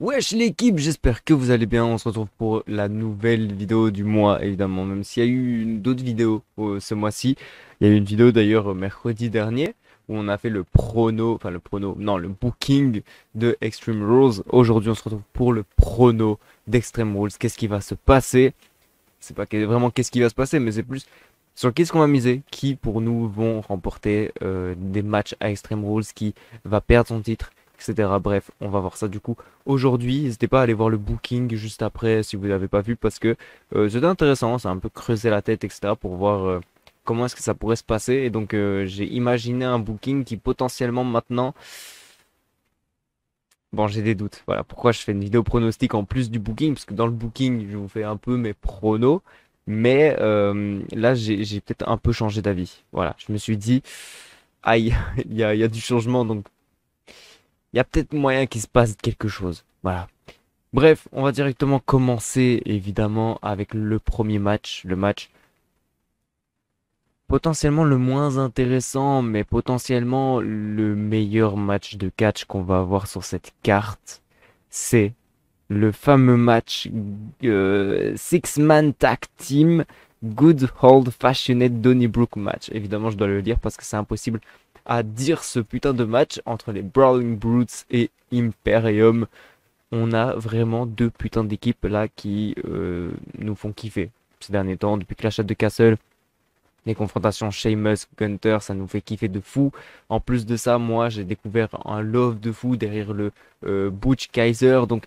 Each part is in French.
Wesh l'équipe, j'espère que vous allez bien. On se retrouve pour la nouvelle vidéo du mois, évidemment. Même s'il y a eu d'autres vidéos ce mois-ci. Il y a eu une vidéo d'ailleurs mercredi dernier où on a fait le prono, enfin le prono, non, le booking de Extreme Rules. Aujourd'hui, on se retrouve pour le prono d'Extreme Rules. Qu'est-ce qui va se passer? C'est pas vraiment qu'est-ce qui va se passer, mais c'est plus sur qu'est-ce qu'on va miser, qui pour nous vont remporter des matchs à Extreme Rules, qui va perdre son titre, etc. Bref, on va voir ça du coup aujourd'hui. N'hésitez pas à aller voir le booking juste après si vous l'avez pas vu parce que c'était intéressant, ça a un peu creusé la tête, etc. pour voir comment est-ce que ça pourrait se passer. Et donc j'ai imaginé un booking qui potentiellement maintenant, bon j'ai des doutes. Voilà pourquoi je fais une vidéo pronostic en plus du booking, parce que dans le booking je vous fais un peu mes pronos. Mais là, j'ai peut-être un peu changé d'avis. Voilà, je me suis dit, aïe, il y a du changement, donc il y a peut-être moyen qu'il se passe quelque chose. Voilà. Bref, on va directement commencer, évidemment, avec le premier match. Le match potentiellement le moins intéressant, mais potentiellement le meilleur match de catch qu'on va avoir sur cette carte. C'est le fameux match Six-Man Tag Team Good Old Fashioned Donnybrook match. Évidemment, je dois le lire parce que c'est impossible à dire ce putain de match entre les Brawling Brutes et Imperium. On a vraiment deux putains d'équipes là qui nous font kiffer ces derniers temps. Depuis que l'achat de Castle, les confrontations Sheamus, Gunter, ça nous fait kiffer de fou. En plus de ça, moi j'ai découvert un love de fou derrière le Butch Kaiser. Donc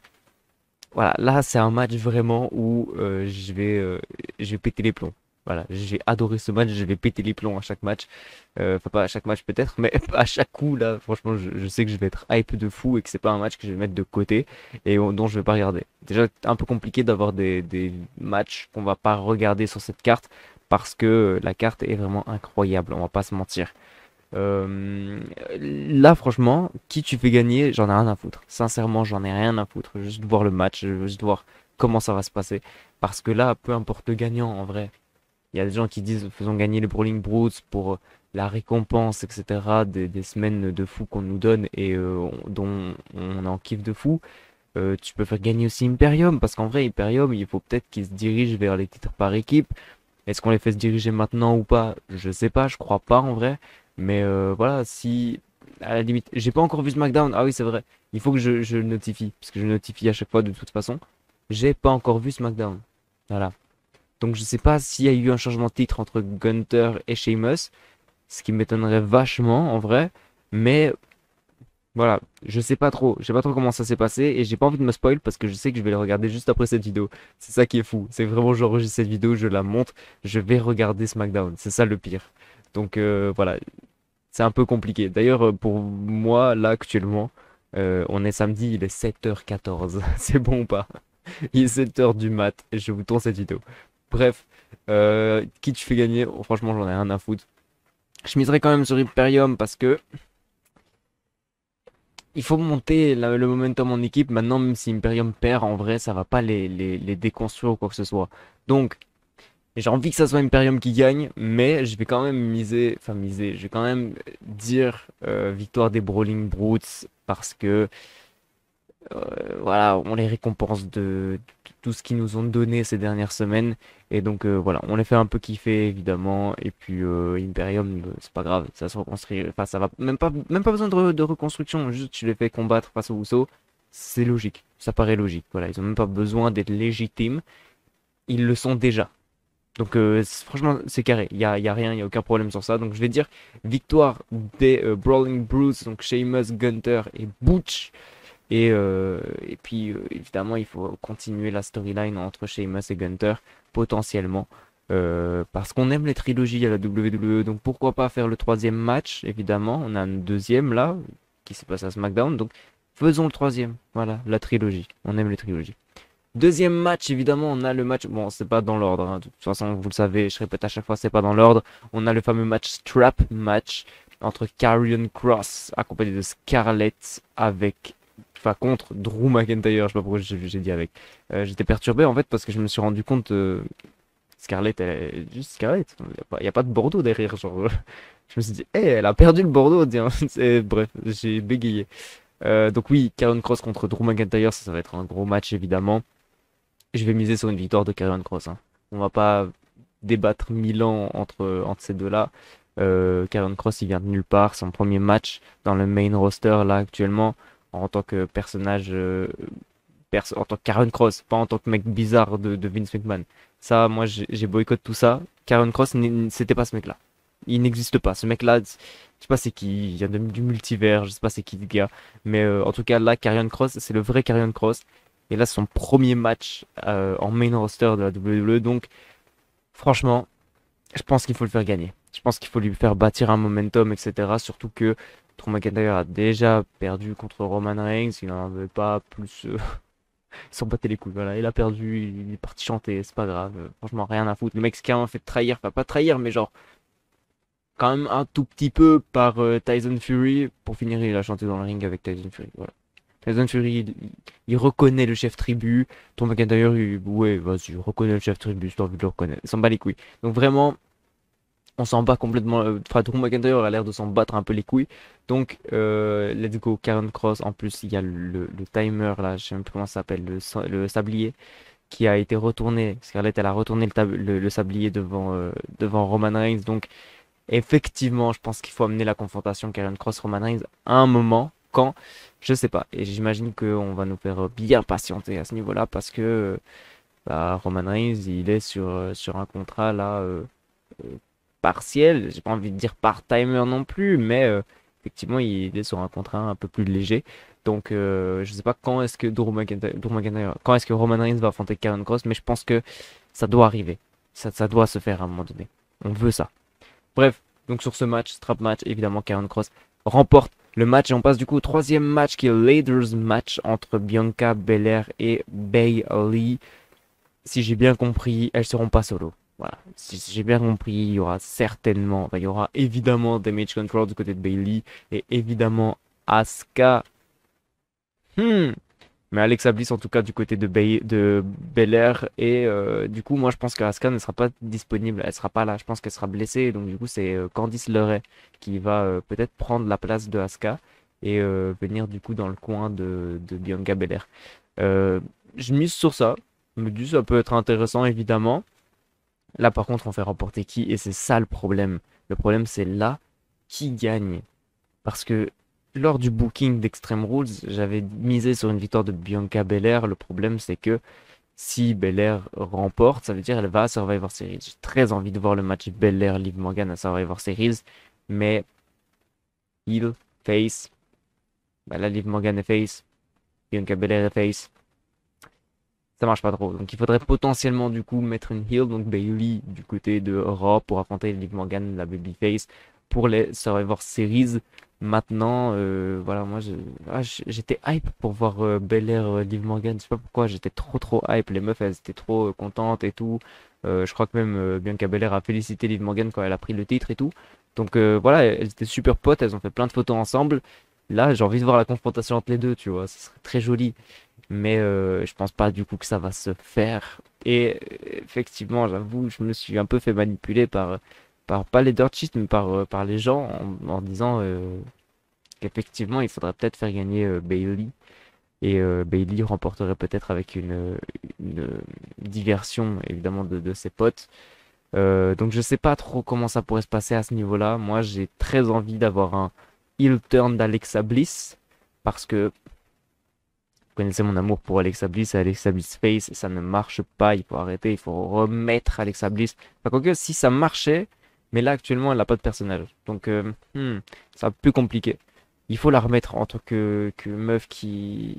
voilà, là c'est un match vraiment où je vais péter les plombs. Voilà, j'ai adoré ce match, je vais péter les plombs à chaque match. Enfin pas à chaque match peut-être, mais à chaque coup là, franchement je sais que je vais être hype de fou et que c'est pas un match que je vais mettre de côté et dont je vais pas regarder. Déjà un peu compliqué d'avoir des matchs qu'on va pas regarder sur cette carte parce que la carte est vraiment incroyable, on va pas se mentir. Euh, Là, franchement, qui tu fais gagner, j'en ai rien à foutre. Sincèrement, j'en ai rien à foutre. Juste voir le match, juste voir comment ça va se passer. Parce que là, peu importe le gagnant, en vrai. Il y a des gens qui disent faisons gagner les Brawling Brutes pour la récompense, etc. Des semaines de fou qu'on nous donne et dont on en kiffe de fou. Tu peux faire gagner aussi Imperium. Parce qu'en vrai, Imperium, il faut peut-être qu'il se dirige vers les titres par équipe. Est-ce qu'on les fait se diriger maintenant ou pas? Je sais pas, je crois pas en vrai. Mais voilà, si à la limite, j'ai pas encore vu SmackDown. Ah oui, c'est vrai. Il faut que je le notifie, parce que je notifie à chaque fois de toute façon. J'ai pas encore vu SmackDown. Voilà. Donc je sais pas s'il y a eu un changement de titre entre Gunter et Sheamus, ce qui m'étonnerait vachement en vrai. Mais voilà, je sais pas trop. Je sais pas trop comment ça s'est passé et j'ai pas envie de me spoil parce que je sais que je vais le regarder juste après cette vidéo. C'est ça qui est fou. C'est vraiment j'enregistre cette vidéo, je la monte, je vais regarder SmackDown. C'est ça le pire. Donc voilà, c'est un peu compliqué. D'ailleurs, pour moi, là actuellement, on est samedi, il est 7h14. C'est bon ou pas? Il est 7h du mat et je vous tourne cette vidéo. Bref, qui tu fais gagner? Oh, franchement, j'en ai rien à foutre. Je miserais quand même sur Imperium parce que il faut monter le momentum en équipe. Maintenant, même si Imperium perd, en vrai, ça va pas les déconstruire ou quoi que ce soit. Donc, j'ai envie que ça soit Imperium qui gagne, mais je vais quand même miser, enfin miser, je vais quand même dire victoire des Brawling Brutes parce que voilà, on les récompense de tout ce qu'ils nous ont donné ces dernières semaines. Et donc voilà, on les fait un peu kiffer évidemment. Et puis Imperium, c'est pas grave, ça se reconstruit. Enfin, ça va même pas besoin de reconstruction. Juste, tu les fais combattre face aux Usos. C'est logique, ça paraît logique. Voilà, ils ont même pas besoin d'être légitimes. Ils le sont déjà. Donc franchement, c'est carré. Il y a rien, il y a aucun problème sur ça. Donc je vais dire victoire des Brawling Brutes, donc Sheamus, Gunter et Butch. Et puis, évidemment, il faut continuer la storyline entre Sheamus et Gunter, potentiellement. Parce qu'on aime les trilogies à la WWE, donc pourquoi pas faire le troisième match, évidemment. On a un deuxième là, qui se passe à SmackDown, donc faisons le troisième. Voilà, la trilogie. On aime les trilogies. Deuxième match, évidemment, on a le match. Bon, c'est pas dans l'ordre, hein. De toute façon, vous le savez, je répète à chaque fois, c'est pas dans l'ordre. On a le fameux match Strap match entre Karrion Cross, accompagné de Scarlett, avec enfin contre Drew McIntyre, je sais pas pourquoi j'ai dit avec. J'étais perturbé en fait parce que je me suis rendu compte Scarlett, elle est juste Scarlett. Il y a pas de Bordeaux derrière, genre. Je me suis dit, eh, elle a perdu le Bordeaux, tiens. Bref, j'ai bégayé. Donc oui, Karrion Kross contre Drew McIntyre, ça va être un gros match évidemment. Je vais miser sur une victoire de Karrion Kross, hein. On va pas débattre 1000 ans entre ces deux-là. Karrion Kross, il vient de nulle part. Son premier match dans le main roster là actuellement en tant que personnage, en tant que Karrion Kross, pas en tant que mec bizarre de Vince McMahon. Ça, moi, j'ai boycotté tout ça. Karrion Kross, c'était pas ce mec-là. Il n'existe pas. Ce mec-là, je sais pas c'est qui. Il y a du multivers. Je sais pas c'est qui le gars. Mais en tout cas, là, Karrion Kross, c'est le vrai Karrion Kross. Et là, c'est son premier match en main roster de la WWE. Donc, franchement, je pense qu'il faut le faire gagner. Je pense qu'il faut lui faire bâtir un momentum, etc. Surtout que Drew McIntyre a déjà perdu contre Roman Reigns. Il n'en avait pas plus. Il s'en battait les couilles. Voilà, il a perdu. Il est parti chanter. C'est pas grave. Franchement, rien à foutre. Le mec s'est carrément fait trahir. Enfin, pas trahir, mais genre, quand même un tout petit peu par Tyson Fury. Pour finir, il a chanté dans le ring avec Tyson Fury. Voilà. Tyson Fury, il reconnaît le chef tribu. Drew McIntyre, ouais, vas-y, reconnais le chef tribu si t'as envie de le reconnaître. Il s'en bat les couilles. Donc vraiment, on s'en bat complètement. Enfin, Drew McIntyre a l'air de s'en battre un peu les couilles. Donc, let's go, Karrion Kross. En plus, il y a le timer là, je sais même plus comment ça s'appelle, le sablier qui a été retourné. Scarlett, elle a retourné le sablier devant Roman Reigns. Donc, effectivement, je pense qu'il faut amener la confrontation Karrion Kross-Roman Reigns à un moment. Quand, je sais pas. Et j'imagine qu'on va nous faire bien patienter à ce niveau-là parce que bah, Roman Reigns, il est sur un contrat là. Partiel, j'ai pas envie de dire part-timer non plus, mais effectivement, il est sur un contrat un peu plus léger. Donc, je sais pas quand est-ce que Drew McIntyre, quand est-ce que Roman Reigns va affronter Karrion Kross, mais je pense que ça doit arriver. Ça doit se faire à un moment donné. On veut ça. Bref, donc sur ce match, strap match, évidemment, Karrion Kross remporte le match et on passe du coup au troisième match qui est le Laders match entre Bianca Belair et Bayley. Si j'ai bien compris, elles seront pas solo. Voilà. Si j'ai bien compris, il y aura certainement, enfin, il y aura évidemment Damage Control du côté de Bayley et évidemment Asuka. Hmm. Mais Alexa Bliss en tout cas du côté de Belair et du coup moi je pense que Asuka ne sera pas disponible, elle sera pas là, je pense qu'elle sera blessée donc du coup c'est Candice LeRae qui va peut-être prendre la place de Asuka et venir du coup dans le coin de Bianca Belair. Euh, je mise sur ça, je me dis ça peut être intéressant évidemment. Là, par contre, on fait remporter qui? Et c'est ça le problème. Le problème, c'est là qui gagne. Parce que lors du booking d'Extreme Rules, j'avais misé sur une victoire de Bianca Belair. Le problème, c'est que si Belair remporte, ça veut dire qu'elle va à Survivor Series. J'ai très envie de voir le match Belair-Liv Morgan à Survivor Series. Mais heel, face, bah là, Liv Morgan est face, Bianca Belair est face. Ça marche pas trop. Donc il faudrait potentiellement du coup mettre une heel, donc Bayley du côté de Raw pour affronter Liv Morgan, la babyface, pour les Survivor Series. Maintenant, voilà, moi j'étais hype pour voir Belair, Liv Morgan. Je sais pas pourquoi, j'étais trop hype. Les meufs elles étaient trop contentes et tout. Je crois que même Bianca Belair a félicité Liv Morgan quand elle a pris le titre et tout. Donc voilà, elles étaient super potes, elles ont fait plein de photos ensemble. Là, j'ai envie de voir la confrontation entre les deux, tu vois, ce serait très joli mais je pense pas du coup que ça va se faire. Et effectivement, j'avoue, je me suis un peu fait manipuler par pas les dirt sheets, mais par les gens en disant qu'effectivement, il faudrait peut-être faire gagner Bailey. Et Bailey remporterait peut-être avec une diversion, évidemment, de ses potes. Donc je sais pas trop comment ça pourrait se passer à ce niveau-là. Moi, j'ai très envie d'avoir un heel turn d'Alexa Bliss. Parce que connaissez mon amour pour Alexa Bliss et Alexa Bliss Face, et ça ne marche pas, il faut arrêter, il faut remettre Alexa Bliss. Enfin, quoique, si ça marchait, mais là actuellement elle n'a pas de personnage. Donc c'est un peu plus compliqué. Il faut la remettre en tant que meuf je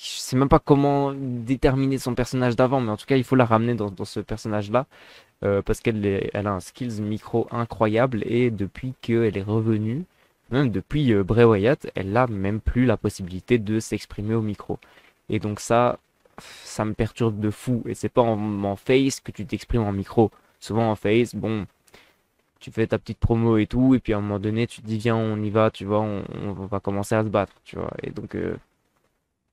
sais même pas comment déterminer son personnage d'avant, mais en tout cas il faut la ramener dans ce personnage-là. Parce elle a un skills micro incroyable et depuis qu'elle est revenue, même depuis Bray Wyatt, elle n'a même plus la possibilité de s'exprimer au micro. Et donc ça me perturbe de fou. Et c'est pas en face que tu t'exprimes en micro. Souvent en face, bon, tu fais ta petite promo et tout, et puis à un moment donné, tu te dis viens, on y va, tu vois, on va commencer à se battre, tu vois. Et donc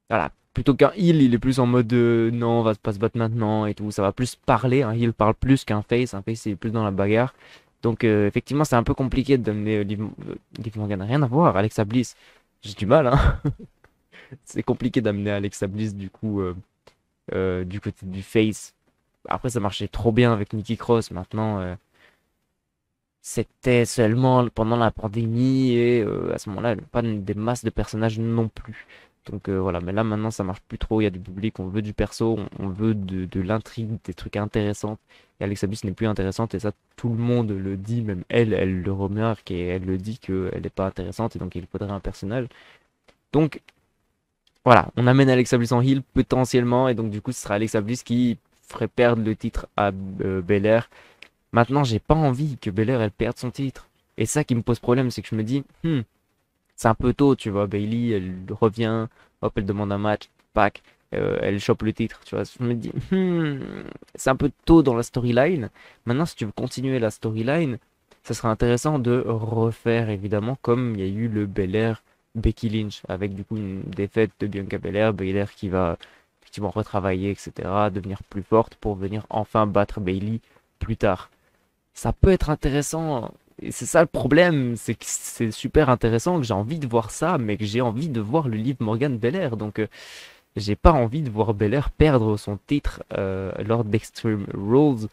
voilà, plutôt qu'un heal, il est plus en mode non, on va pas se battre maintenant et tout. Ça va plus parler, un heal parle plus qu'un face. Un face, il est plus dans la bagarre. Donc, effectivement, c'est un peu compliqué de d'amener Liv Morgan. Rien à voir, Alexa Bliss. J'ai du mal, hein. C'est compliqué d'amener Alexa Bliss du côté du face. Après, ça marchait trop bien avec Nikki Cross. Maintenant, c'était seulement pendant la pandémie et à ce moment-là, elle avait pas des masses de personnages non plus. Donc voilà, mais là maintenant ça marche plus trop, il y a du public, on veut du perso, on veut de l'intrigue, des trucs intéressants. Et Alexa Bliss n'est plus intéressante et ça tout le monde le dit, même elle, elle le remarque et elle le dit qu'elle n'est pas intéressante et donc il faudrait un personnage. Donc voilà, on amène Alexa Bliss en heel potentiellement et donc du coup ce sera Alexa Bliss qui ferait perdre le titre à Belair. Maintenant, j'ai pas envie que Belair elle perde son titre. Et ça qui me pose problème, c'est que je me dis, c'est un peu tôt, tu vois. Bailey, elle revient, hop, elle demande un match, pack, elle chope le titre, tu vois. Je me dis, c'est un peu tôt dans la storyline. Maintenant, si tu veux continuer la storyline, ça serait intéressant de refaire, évidemment, comme il y a eu le Belair Becky Lynch, avec du coup une défaite de Bianca Belair, Belair qui va effectivement retravailler, etc., devenir plus forte pour venir enfin battre Bailey plus tard. Ça peut être intéressant. Et c'est ça le problème, c'est que c'est super intéressant, que j'ai envie de voir ça, mais que j'ai envie de voir le Liv Morgan Belair. Donc j'ai pas envie de voir Belair perdre son titre lors d'Extreme Rules.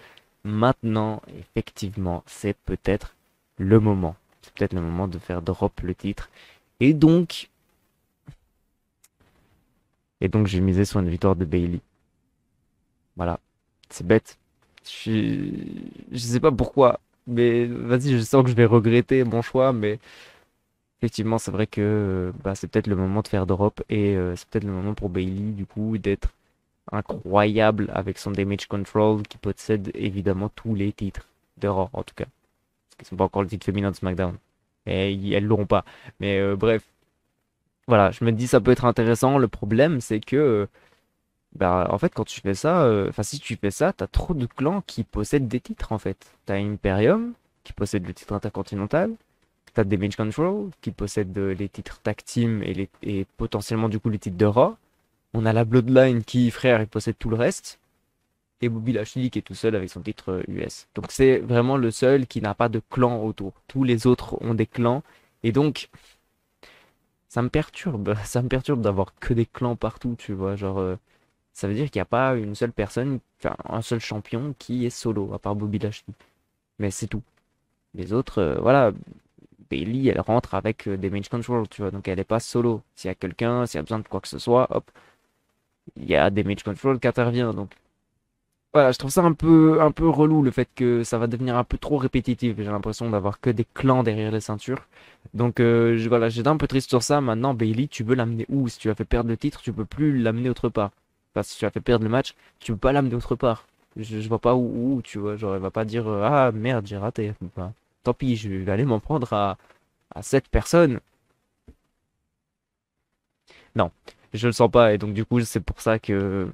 Maintenant, effectivement, c'est peut-être le moment. C'est peut-être le moment de faire drop le titre. Et donc, et donc j'ai misé sur une victoire de Bailey. Voilà, c'est bête. Je sais pas pourquoi, mais vas-y, je sens que je vais regretter mon choix, mais effectivement, c'est vrai que bah, c'est peut-être le moment de faire drop et c'est peut-être le moment pour Bailey, du coup, d'être incroyable avec son damage control qui possède évidemment tous les titres de Raw, en tout cas. Parce qu'ils sont pas encore le titre féminin de SmackDown. Et elles l'auront pas. Mais bref, voilà, je me dis ça peut être intéressant. Le problème, c'est que bah, en fait, quand tu fais ça, enfin, si tu fais ça, t'as trop de clans qui possèdent des titres, en fait. T'as Imperium, qui possède le titre intercontinental. T'as Damage Control, qui possède les titres Tag Team et potentiellement, du coup, les titres de Raw. On a la Bloodline qui, frère, il possède tout le reste. Et Bobby Lashley qui est tout seul avec son titre US. Donc, c'est vraiment le seul qui n'a pas de clan autour. Tous les autres ont des clans. Et donc, ça me perturbe. Ça me perturbe d'avoir que des clans partout, tu vois. Genre, ça veut dire qu'il n'y a pas une seule personne, enfin un seul champion qui est solo, à part Bobby Lashley. Mais c'est tout. Les autres, voilà, Bailey, elle rentre avec des Damage Control, tu vois, donc elle n'est pas solo. S'il y a quelqu'un, s'il y a besoin de quoi que ce soit, hop, il y a des Damage Control qui intervient. Donc voilà, je trouve ça un peu relou le fait que ça va devenir un peu trop répétitif. J'ai l'impression d'avoir que des clans derrière les ceintures. Donc voilà, j'étais un peu triste sur ça. Maintenant, Bailey, tu veux l'amener où? Si tu as fait perdre le titre, tu peux plus l'amener autre part. Enfin, si tu as fait perdre le match, tu peux pas l'amener autre part. Je vois pas où, tu vois. Genre, elle va pas dire ah merde, j'ai raté. Enfin, tant pis, je vais aller m'en prendre à cette personne. Non, je le sens pas. Et donc, du coup, c'est pour ça que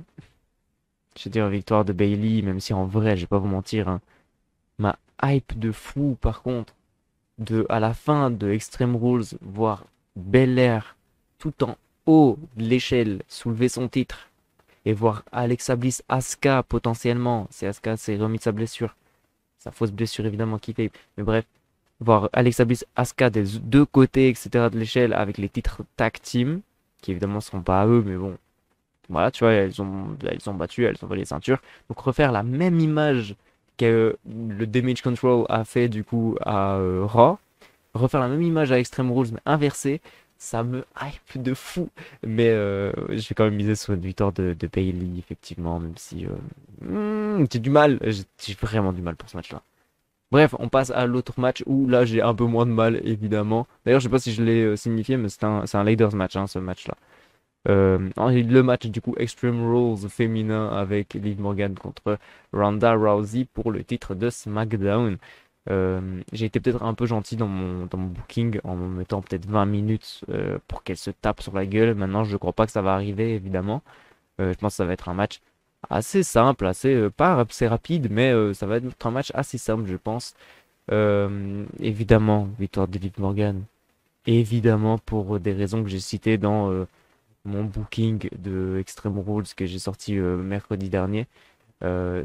je vais dire victoire de Bailey, même si en vrai, je vais pas vous mentir, hein, ma hype de fou, par contre, de à la fin de Extreme Rules, voir Belair tout en haut de l'échelle soulever son titre et voir Alexa Bliss, Asuka potentiellement, si Asuka s'est remis de sa blessure, sa fausse blessure évidemment qui fait, mais bref, voir Alexa Bliss, Asuka des deux côtés, etc. de l'échelle avec les titres tag team, qui évidemment seront pas à eux, mais bon, voilà, tu vois, elles ont battu, elles ont volé les ceintures. Donc refaire la même image que le Damage Control a fait du coup à Raw, refaire la même image à Extreme Rules mais inversée, ça me hype de fou. Mais je vais quand même miser sur une victoire de Bailey, effectivement, même si j'ai du mal, j'ai vraiment du mal pour ce match-là. Bref, on passe à l'autre match où là j'ai un peu moins de mal, évidemment. D'ailleurs, je sais pas si je l'ai signifié, mais c'est un Laders match, hein, ce match-là. Le match du coup Extreme Rules féminin avec Liv Morgan contre Ronda Rousey pour le titre de SmackDown. J'ai été peut-être un peu gentil dans mon booking en me mettant peut-être 20 minutes pour qu'elle se tape sur la gueule. Maintenant, je ne crois pas que ça va arriver, évidemment. Je pense que ça va être un match assez simple, assez pas assez rapide, mais ça va être un match assez simple, je pense. Évidemment, victoire de Liv Morgan. Évidemment, pour des raisons que j'ai citées dans mon booking de Extreme Rules que j'ai sorti mercredi dernier.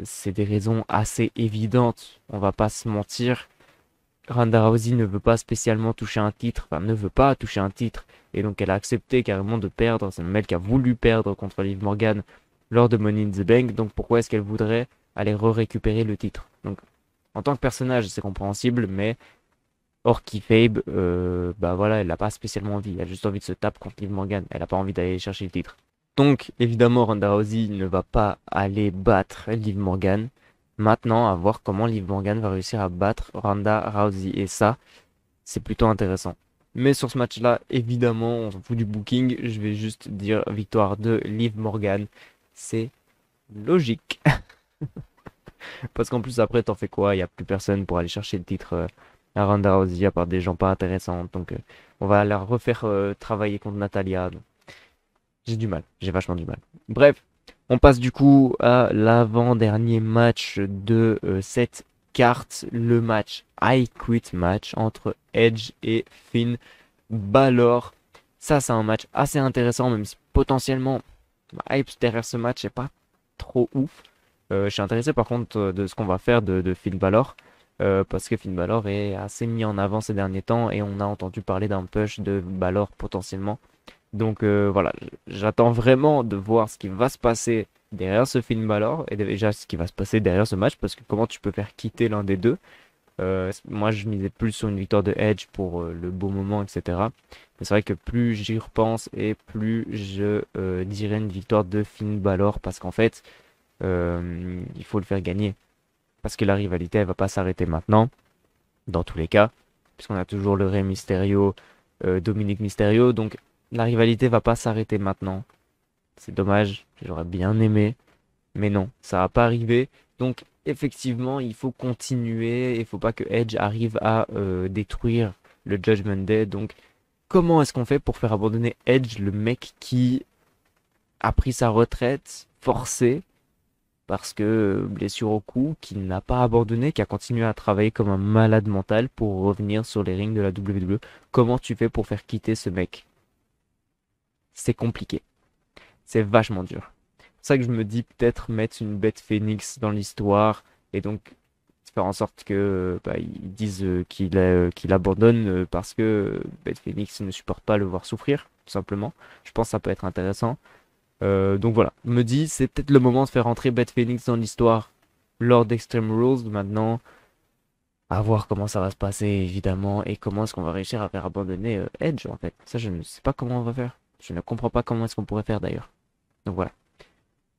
C'est des raisons assez évidentes, on va pas se mentir. Ronda Rousey ne veut pas spécialement toucher un titre, enfin ne veut pas toucher un titre, et donc elle a accepté carrément de perdre. C'est même elle qui a voulu perdre contre Liv Morgan lors de Money in the Bank, donc pourquoi est-ce qu'elle voudrait aller récupérer le titre? Donc en tant que personnage, c'est compréhensible, mais hors kayfabe, bah voilà, elle n'a pas spécialement envie. Elle a juste envie de se taper contre Liv Morgan. Elle n'a pas envie d'aller chercher le titre. Donc, évidemment, Ronda Rousey ne va pas aller battre Liv Morgan. Maintenant, à voir comment Liv Morgan va réussir à battre Ronda Rousey. Et ça, c'est plutôt intéressant. Mais sur ce match-là, évidemment, on s'en fout du booking. Je vais juste dire victoire de Liv Morgan. C'est logique. Parce qu'en plus, après, t'en fais quoi? Il n'y a plus personne pour aller chercher le titre à Ronda Rousey, à part des gens pas intéressants. Donc, on va la refaire travailler contre Natalia. Donc, j'ai du mal. J'ai vachement du mal. Bref, on passe du coup à l'avant-dernier match de cette carte. Le match I Quit match entre Edge et Finn Balor. Ça, c'est un match assez intéressant, même si potentiellement, ma hype derrière ce match n'est pas trop ouf. Je suis intéressé par contre de ce qu'on va faire de Finn Balor. Parce que Finn Balor est assez mis en avant ces derniers temps et on a entendu parler d'un push de Balor potentiellement. Donc voilà, j'attends vraiment de voir ce qui va se passer derrière ce Finn Balor et déjà ce qui va se passer derrière ce match parce que comment tu peux faire quitter l'un des deux. Moi je misais plus sur une victoire de Edge pour le beau moment, etc. Mais c'est vrai que plus j'y repense et plus je dirais une victoire de Finn Balor parce qu'en fait il faut le faire gagner. Parce que la rivalité, elle va pas s'arrêter maintenant, dans tous les cas, puisqu'on a toujours le Rey Mysterio, Dominique Mysterio, donc la rivalité va pas s'arrêter maintenant. C'est dommage, j'aurais bien aimé, mais non, ça va pas arriver. Donc effectivement, il faut continuer, il faut pas que Edge arrive à détruire le Judgment Day. Donc comment est-ce qu'on fait pour faire abandonner Edge, le mec qui a pris sa retraite forcée? Parce que blessure au cou, qui n'a pas abandonné, qui a continué à travailler comme un malade mental pour revenir sur les rings de la WWE. Comment tu fais pour faire quitter ce mec? C'est compliqué. C'est vachement dur. C'est ça que je me dis peut-être mettre une Beth Phoenix dans l'histoire et donc faire en sorte que bah, ils disent qu'il abandonne parce que Beth Phoenix ne supporte pas le voir souffrir, tout simplement. Je pense que ça peut être intéressant. Donc voilà, me dit c'est peut-être le moment de faire entrer Beth Phoenix dans l'histoire lors d'Extreme Rules. Maintenant, à voir comment ça va se passer évidemment et comment est-ce qu'on va réussir à faire abandonner Edge en fait. Ça, je ne sais pas comment on va faire. Je ne comprends pas comment est-ce qu'on pourrait faire d'ailleurs. Donc voilà.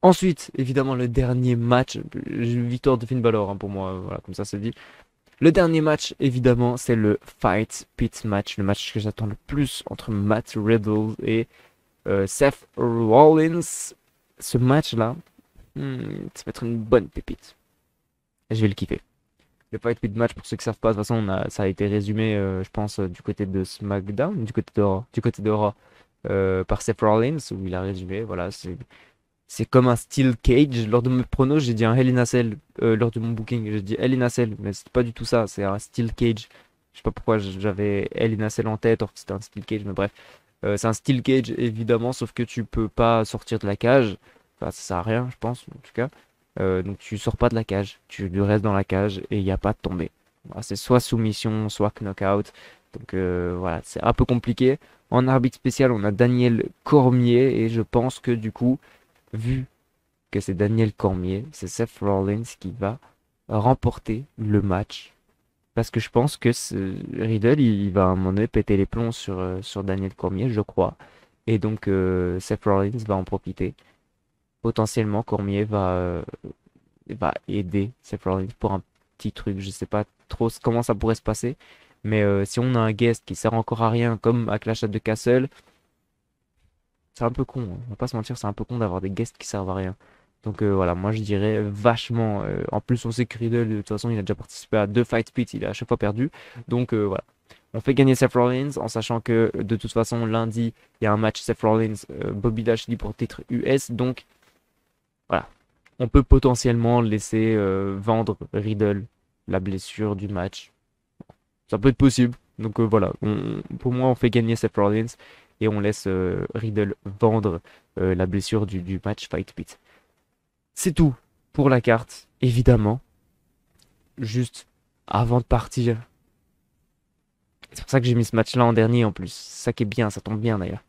Ensuite, évidemment, le dernier match, victoire de Finn Balor hein, pour moi, voilà, comme ça c'est dit. Le dernier match, évidemment, c'est le Fight Pit match, le match que j'attends le plus entre Matt Riddle et Seth Rollins. Ce match-là, ça va être une bonne pépite. Je vais le kiffer. Le Fight Pit match, pour ceux qui savent pas, de toute façon, ça a été résumé, je pense, du côté de SmackDown, du côté de Raw, par Seth Rollins, où il a résumé, voilà, c'est comme un Steel Cage. Lors de mes pronos, j'ai dit un Hell in a Cell. Lors de mon booking, j'ai dit Hell in a Cell, mais c'est pas du tout ça, c'est un Steel Cage. Je sais pas pourquoi j'avais Hell in a Cell en tête, or que c'était un Steel Cage, mais bref. C'est un Steel Cage, évidemment, sauf que tu peux pas sortir de la cage. Enfin, ça sert à rien, je pense, en tout cas. Donc tu sors pas de la cage, tu restes dans la cage et il n'y a pas de tombée. Voilà, c'est soit soumission, soit knockout. Donc voilà, c'est un peu compliqué. En arbitre spécial, on a Daniel Cormier et je pense que du coup, vu que c'est Daniel Cormier, c'est Seth Rollins qui va remporter le match. Parce que je pense que Riddle, il va à un moment donné péter les plombs sur Daniel Cormier, je crois. Et donc Seth Rollins va en profiter. Potentiellement, Cormier va aider Seth Rollins pour un petit truc. Je sais pas trop comment ça pourrait se passer. Mais si on a un guest qui sert encore à rien, comme à Clash at the Castle, c'est un peu con, hein. On va pas se mentir, c'est un peu con d'avoir des guests qui servent à rien. Donc voilà, moi je dirais vachement. En plus, on sait que Riddle, de toute façon, il a déjà participé à 2 Fight Pits, il a à chaque fois perdu. Donc voilà. On fait gagner Seth Rollins en sachant que de toute façon, lundi, il y a un match Seth Rollins, Bobby Lashley pour titre US. Donc voilà. On peut potentiellement laisser vendre Riddle la blessure du match. Ça peut être possible. Donc voilà, pour moi, on fait gagner Seth Rollins et on laisse Riddle vendre la blessure du match Fight Pit. C'est tout pour la carte, évidemment. Juste avant de partir, C'est pour ça que j'ai mis ce match-là en dernier en plus. C'est ça qui est bien, ça tombe bien d'ailleurs.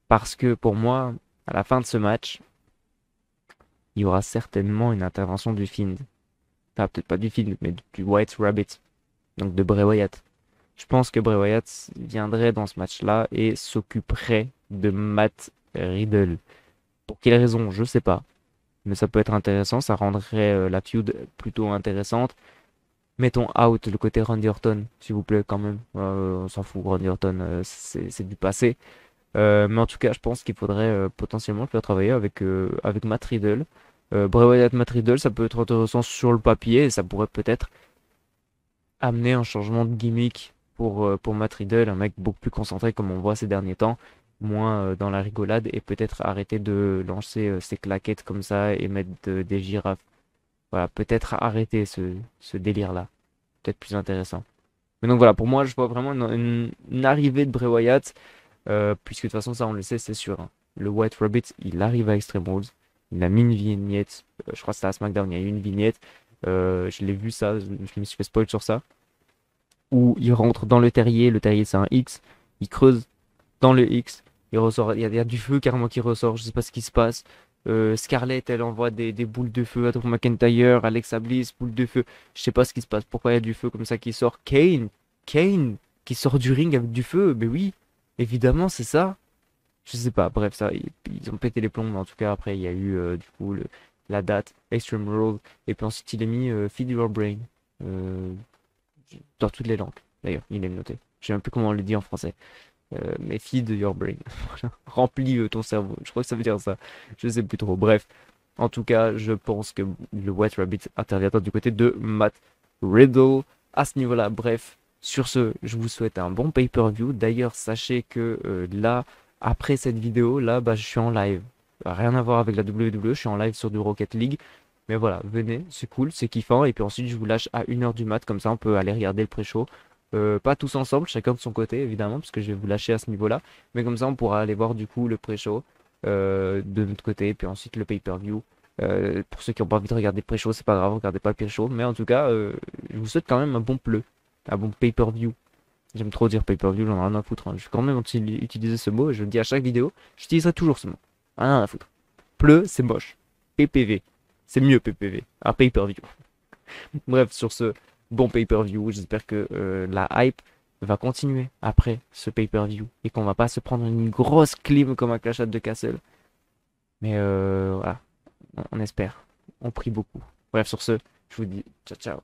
Parce que pour moi, à la fin de ce match, il y aura certainement une intervention du Fiend. Enfin, peut-être pas du Fiend, mais du White Rabbit. Donc de Bray Wyatt. Je pense que Bray Wyatt viendrait dans ce match-là et s'occuperait de Matt Riddle. Pour quelle raison, je sais pas. Mais ça peut être intéressant, ça rendrait la feud plutôt intéressante. Mettons out le côté Randy Orton, s'il vous plaît, quand même. On s'en fout, Randy Orton, c'est du passé. Mais en tout cas, je pense qu'il faudrait potentiellement le faire travailler avec Matt Riddle. Bray Wyatt, Matt Riddle, ça peut être intéressant sur le papier et ça pourrait peut-être amener un changement de gimmick pour Matt Riddle, un mec beaucoup plus concentré comme on voit ces derniers temps, moins dans la rigolade et peut-être arrêter de lancer ses claquettes comme ça et mettre des girafes. Voilà, peut-être arrêter ce délire-là. Peut-être plus intéressant. Mais donc voilà, pour moi, je vois vraiment une arrivée de Bray Wyatt, puisque de toute façon, ça on le sait, c'est sûr, hein. Le White Rabbit, il arrive à Extreme Rules. Il a mis une vignette, je crois que c'était à SmackDown, il y a eu une vignette. Je l'ai vu ça, je me suis fait spoil sur ça. Où il rentre dans le terrier c'est un X, il creuse dans le X, il ressort, il y a du feu carrément qui ressort, je sais pas ce qui se passe. Scarlett, elle envoie des boules de feu à Drew McIntyre, Alexa Bliss, boule de feu. Je sais pas ce qui se passe, pourquoi il y a du feu comme ça qui sort. Kane, qui sort du ring avec du feu, mais oui, évidemment, c'est ça. Je sais pas, bref, ça, ils ont pété les plombs, mais en tout cas, après, il y a eu du coup la date, Extreme Rules, et puis ensuite, il a mis Feed Your Brain, euh, dans toutes les langues, d'ailleurs, il est noté. Je sais même plus comment on le dit en français. Mais feed your brain. Remplis ton cerveau. Je crois que ça veut dire ça. Je sais plus trop. Bref. En tout cas, je pense que le White Rabbit interviendra du côté de Matt Riddle à ce niveau-là. Bref. Sur ce, je vous souhaite un bon pay-per-view. D'ailleurs, sachez que là, après cette vidéo, là, bah, je suis en live. Rien à voir avec la WWE, je suis en live sur du Rocket League. Mais voilà, venez, c'est cool, c'est kiffant. Et puis ensuite, je vous lâche à 1h du mat, comme ça on peut aller regarder le pré-show. Pas tous ensemble, chacun de son côté évidemment, parce que je vais vous lâcher à ce niveau-là. Mais comme ça, on pourra aller voir du coup le pré-show de notre côté, puis ensuite le pay-per-view. Pour ceux qui n'ont pas envie de regarder le pré-show, c'est pas grave, regardez pas le pré-show. Mais en tout cas, je vous souhaite quand même un bon pleu, un bon pay-per-view. J'aime trop dire pay-per-view, j'en ai rien à foutre, hein. Je vais quand même utiliser ce mot, et je le dis à chaque vidéo, j'utiliserai toujours ce mot. Rien à foutre. Pleu, c'est moche. PPV, c'est mieux PPV. Un pay-per-view. Bref, sur ce bon pay-per-view, j'espère que la hype va continuer après ce pay-per-view et qu'on va pas se prendre une grosse clim comme un Clash at the Castle. Mais voilà, on espère. On prie beaucoup. Bref, sur ce, je vous dis ciao ciao.